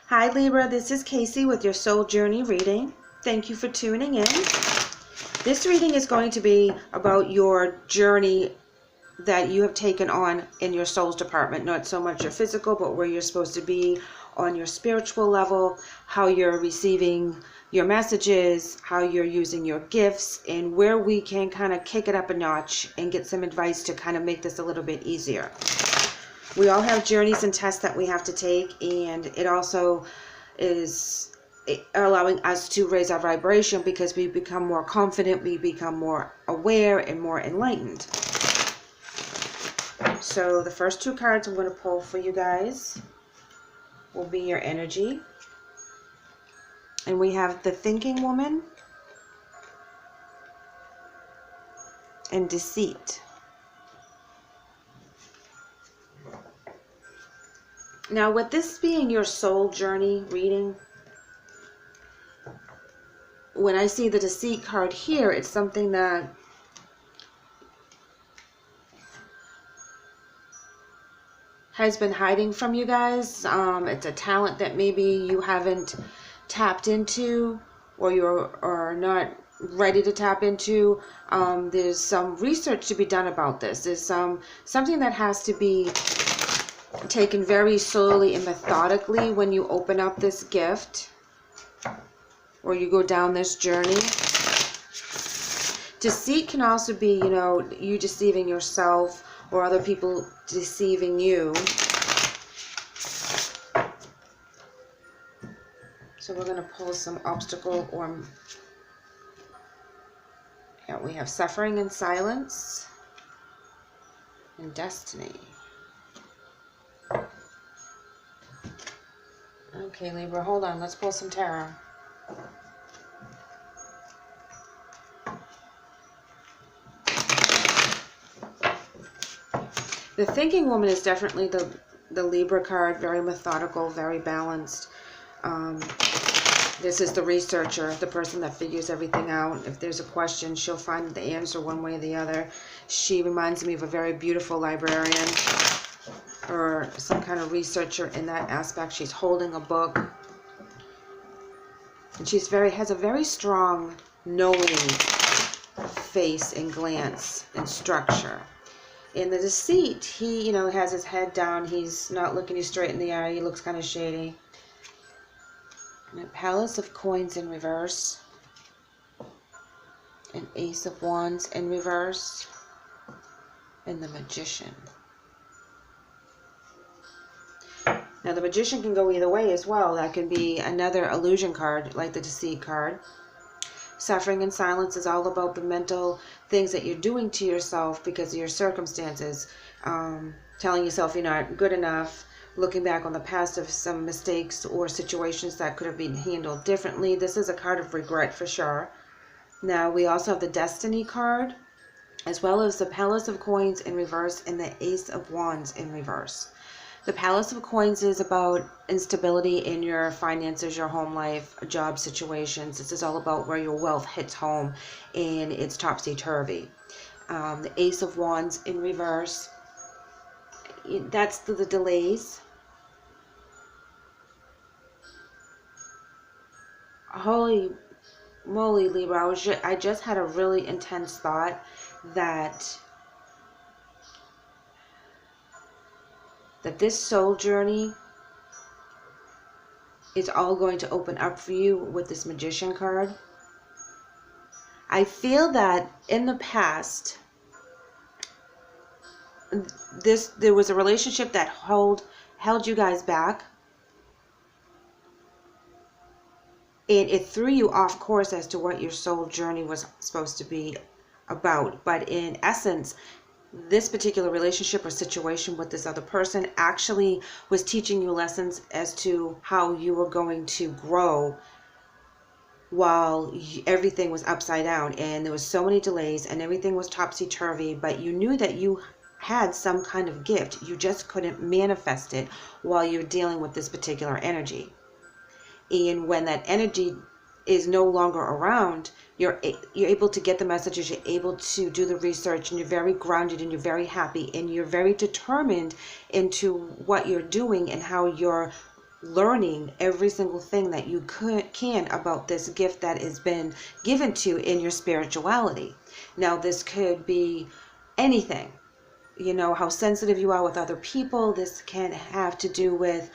Hi Libra, this is Kacee with your Soul Journey reading. Thank you for tuning in. This reading is going to be about your journey that you have taken on in your soul's department, not so much your physical, but where you're supposed to be on your spiritual level, how you're receiving your messages, how you're using your gifts, and where we can kind of kick it up a notch and get some advice to kind of make this a little bit easier. We all have journeys and tests that we have to take, and it also is allowing us to raise our vibration because we become more confident, we become more aware and more enlightened. So the first two cards I'm going to pull for you guys will be your energy. And we have the Thinking Woman and Deceit. Now, with this being your soul journey reading, when I see the Deceit card here, it's something that has been hiding from you guys. It's a talent that maybe you haven't tapped into, or you're not ready to tap into. There's some research to be done about this. There's something that has to be taken very slowly and methodically when you open up this gift or you go down this journey. Deceit can also be, you deceiving yourself or other people deceiving you. So we're going to pull some obstacle or yeah, we have Suffering and Silence and Destiny. Okay, Libra, hold on. Let's pull some tarot. The Thinking Woman is definitely the Libra card. Very methodical, very balanced. This is the researcher, the person that figures everything out. If there's a question, she'll find the answer one way or the other. She reminds me of a very beautiful librarian or some kind of researcher in that aspect. She's holding a book. And she's has a very strong knowing face and glance and structure. In the Deceit, he, has his head down. He's not looking you straight in the eye. He looks kind of shady. And a Palace of Coins in reverse. An Ace of Wands in reverse. And the Magician. Now, the Magician can go either way as well. That can be another illusion card, like the Deceit card. Suffering and Silence is all about the mental things that you're doing to yourself because of your circumstances. Telling yourself you're not good enough. Looking back on the past of some mistakes or situations that could have been handled differently. This is a card of regret for sure. Now, we also have the Destiny card, as well as the Palace of Coins in reverse and the Ace of Wands in reverse. The Palace of Coins is about instability in your finances, your home life, job situations. This is all about where your wealth hits home and it's topsy-turvy. The Ace of Wands in reverse, that's the delays. Holy moly, Libra, I just had a really intense thought that this soul journey is all going to open up for you with this Magician card. I feel that in the past, there was a relationship that held you guys back, and it threw you off course as to what your soul journey was supposed to be about. But in essence, this particular relationship or situation with this other person actually was teaching you lessons as to how you were going to grow while everything was upside down and there was so many delays and everything was topsy-turvy, but you knew that you had some kind of gift. You just couldn't manifest it while you were dealing with this particular energy. And when that energy is no longer around, you're able to get the messages, you're able to do the research, and you're very grounded and you're very happy and you're very determined into what you're doing and how you're learning every single thing that you can about this gift that has been given to you in your spirituality. Now, this could be anything. You know, how sensitive you are with other people. This can have to do with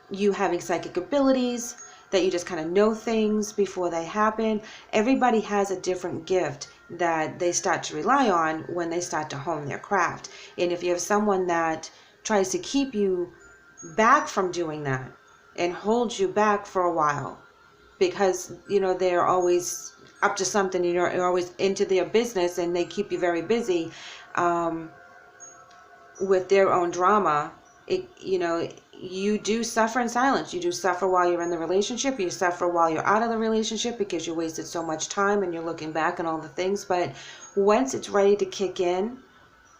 you having psychic abilities, that you just kind of know things before they happen. Everybody has a different gift that they start to rely on when they start to hone their craft. And if you have someone that tries to keep you back from doing that and holds you back for a while because, you know, they're always up to something, you're always into their business and they keep you very busy with their own drama, you do suffer in silence. You do suffer while you're in the relationship. You suffer while you're out of the relationship because you wasted so much time and you're looking back on all the things. But once it's ready to kick in,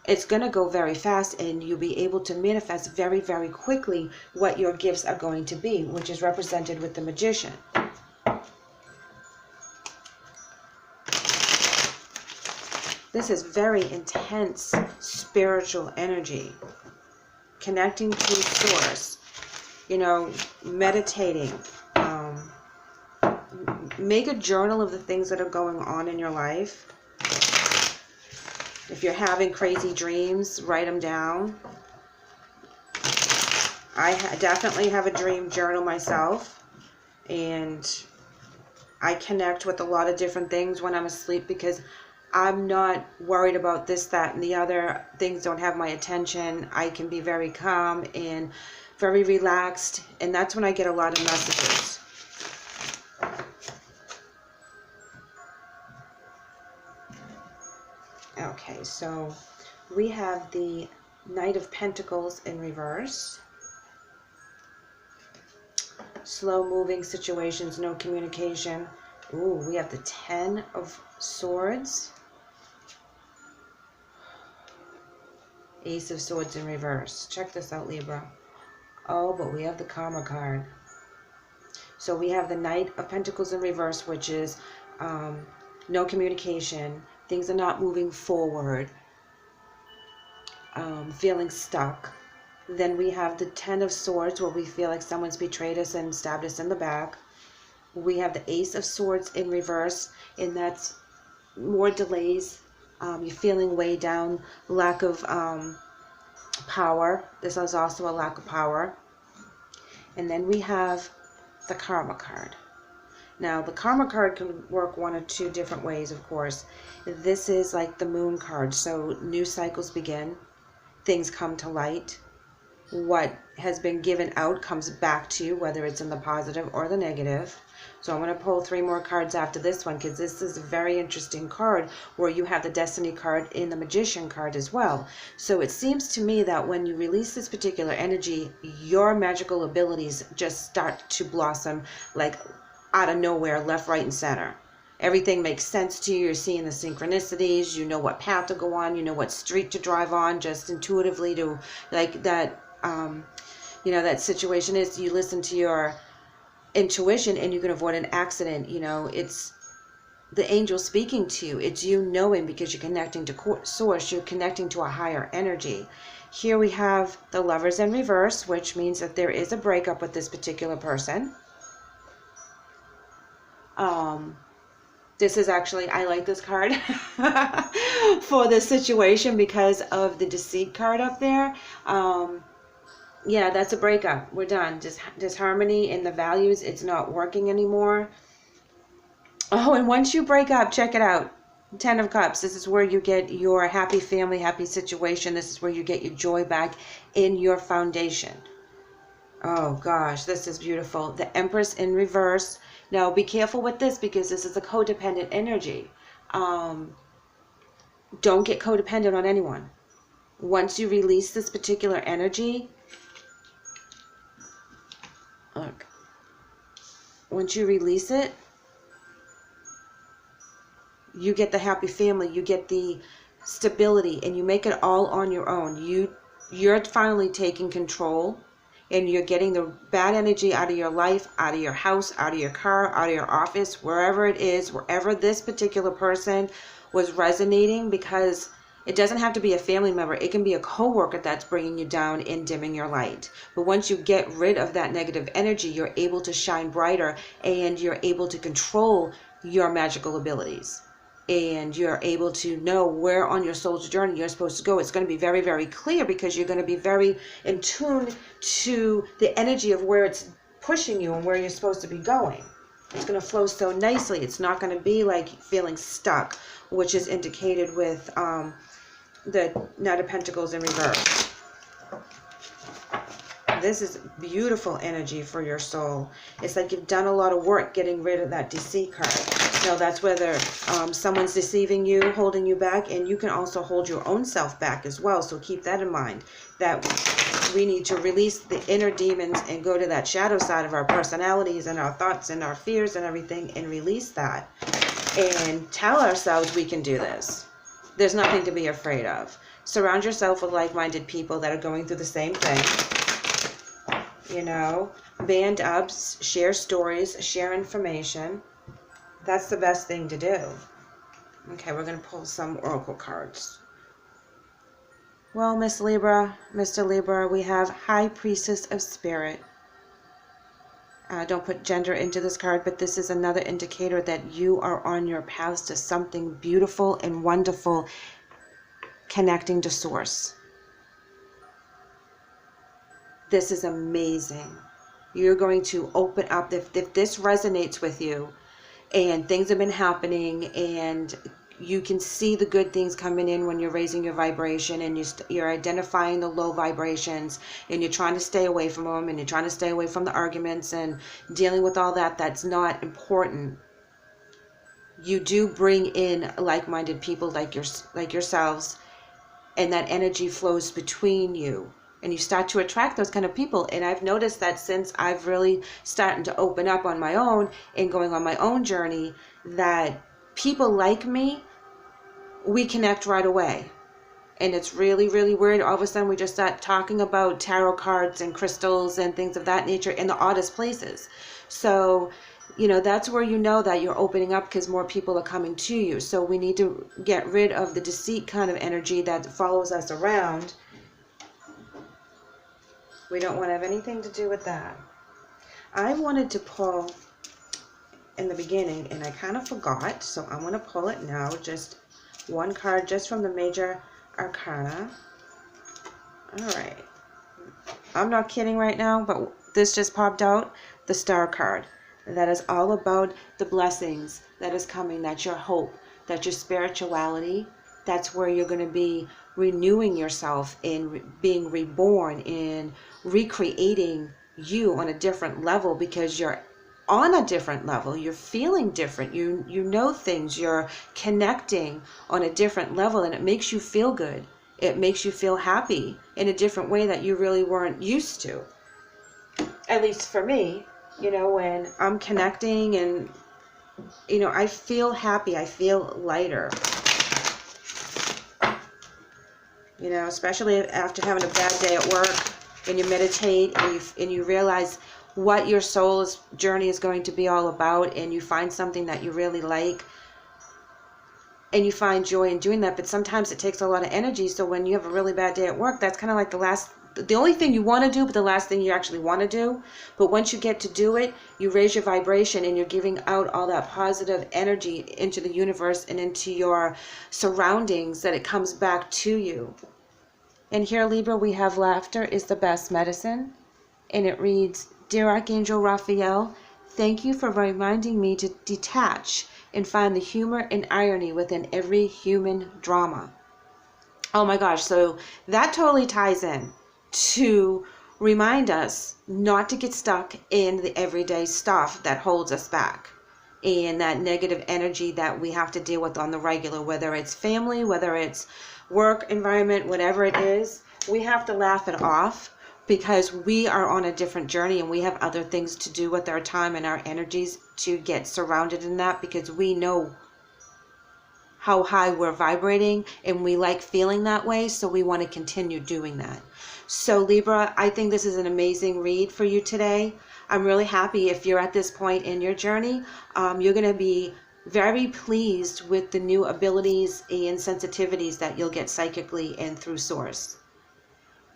it's going to go very fast and you'll be able to manifest very, very quickly what your gifts are going to be, which is represented with the Magician. This is very intense spiritual energy. Connecting to source, meditating. Make a journal of the things that are going on in your life. If you're having crazy dreams, write them down. I definitely have a dream journal myself, and I connect with a lot of different things when I'm asleep because I'm not worried about this, that, and the other. Things don't have my attention. I can be very calm and very relaxed, and that's when I get a lot of messages. Okay, so we have the Knight of Pentacles in reverse. Slow-moving situations, no communication. Ooh, we have the Ten of Swords. Ace of Swords in reverse. Check this out, Libra. Oh, but we have the Karma card. So we have the Knight of Pentacles in reverse, which is no communication. Things are not moving forward. Feeling stuck. Then we have the Ten of Swords, where we feel like someone's betrayed us and stabbed us in the back. We have the Ace of Swords in reverse, and that's more delays. You're feeling way down, lack of power. This is also a lack of power. And then we have the Karma card. Now, the Karma card can work one of two different ways, of course. This is like the Moon card. So new cycles begin. Things come to light. What has been given out comes back to you, whether it's in the positive or the negative. So I'm going to pull 3 more cards after this one because this is a very interesting card where you have the Destiny card and the Magician card as well. So it seems to me that when you release this particular energy, your magical abilities just start to blossom like out of nowhere, left, right, and center. Everything makes sense to you. You're seeing the synchronicities. You know what path to go on. You know what street to drive on just intuitively to like that, that situation is. You listen to your intuition and you can avoid an accident. It's the angel speaking to you. It's you knowing because you're connecting to source. You're connecting to a higher energy. Here we have the Lovers in reverse, which means that there is a breakup with this particular person. This is actually, I like this card for this situation because of the Deceit card up there. Yeah, that's a breakup. We're done. Disharmony in the values. It's not working anymore. Oh, and once you break up, check it out. 10 of Cups. This is where you get your happy family, happy situation. This is where you get your joy back in your foundation. Oh, gosh, this is beautiful. The Empress in reverse. Now, be careful with this because this is a codependent energy. Don't get codependent on anyone. Once you release this particular energy, look, once you release it, you get the happy family, you get the stability, and you make it all on your own. You're finally taking control. And you're getting the bad energy out of your life, out of your house, out of your car, out of your office, wherever it is, wherever this particular person was resonating, because It doesn't have to be a family member. It can be a coworker that's bringing you down and dimming your light. But once you get rid of that negative energy, you're able to shine brighter, and you're able to control your magical abilities. And you're able to know where on your soul's journey you're supposed to go. It's going to be very, very clear, because you're going to be very in tune to the energy of where it's pushing you and where you're supposed to be going. It's going to flow so nicely. It's not going to be like feeling stuck, which is indicated with the Knight of Pentacles in reverse. This is beautiful energy for your soul. It's like you've done a lot of work getting rid of that deceit card. Now, that's whether someone's deceiving you, holding you back, and you can also hold your own self back as well. So keep that in mind, that we need to release the inner demons and go to that shadow side of our personalities and our thoughts and our fears and everything, and release that and tell ourselves we can do this. There's nothing to be afraid of. Surround yourself with like-minded people that are going through the same thing. You know, band up, share stories, share information. That's the best thing to do. Okay, we're going to pull some oracle cards. Well, Miss Libra, Mr. Libra, we have High Priestess of Spirit. Don't put gender into this card, but this is another indicator that you are on your path to something beautiful and wonderful, connecting to Source. This is amazing. You're going to open up, if this resonates with you, and things have been happening, and you can see the good things coming in when you're raising your vibration, and you're identifying the low vibrations, and you're trying to stay away from them, and you're trying to stay away from the arguments and dealing with all that. That's not important. You do bring in like-minded people like yourselves, and that energy flows between you, and you start to attract those kind of people. And I've noticed that since I've really started to open up on my own and going on my own journey, that people like me, we connect right away. And it's really, really weird. All of a sudden we just start talking about tarot cards and crystals and things of that nature in the oddest places. So, you know, that's where you know that you're opening up, because more people are coming to you. So we need to get rid of the deceit kind of energy that follows us around. We don't want to have anything to do with that. I wanted to pull in the beginning, and I kind of forgot, so I'm going to pull it now. Just one card, just from the major arcana. All right. I'm not kidding right now, but this just popped out. The Star card. That is all about the blessings that is coming. That's your hope. That's your spirituality. That's where you're going to be renewing yourself and being reborn and recreating you on a different level, because you're on a different level. You're feeling different. You know things. You're connecting on a different level, and it makes you feel good. It makes you feel happy in a different way that you really weren't used to. At least for me, you know, when I'm connecting and, you know, I feel happy. I feel lighter. You know, especially after having a bad day at work, and you meditate and you realize what your soul's journey is going to be all about, and you find something that you really like, and you find joy in doing that. But sometimes it takes a lot of energy. So when you have a really bad day at work, that's kind of like the only thing you want to do, but the last thing you actually want to do. But once you get to do it, you raise your vibration, and you're giving out all that positive energy into the universe and into your surroundings, that it comes back to you. And here, Libra, we have laughter is the best medicine. And it reads, Dear Archangel Raphael, thank you for reminding me to detach and find the humor and irony within every human drama. Oh my gosh, so that totally ties in to remind us not to get stuck in the everyday stuff that holds us back, and that negative energy that we have to deal with on the regular, whether it's family, whether it's work environment, whatever it is. We have to laugh it off, because we are on a different journey, and we have other things to do with our time and our energies to get surrounded in that, because we know how high we're vibrating, and we like feeling that way, so we want to continue doing that. So Libra, I think this is an amazing read for you today. I'm really happy if you're at this point in your journey. You're going to be very pleased with the new abilities and sensitivities that you'll get psychically and through Source.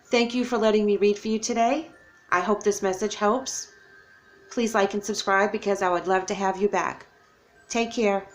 Thank you for letting me read for you today. I hope this message helps. Please like and subscribe because I would love to have you back. Take care.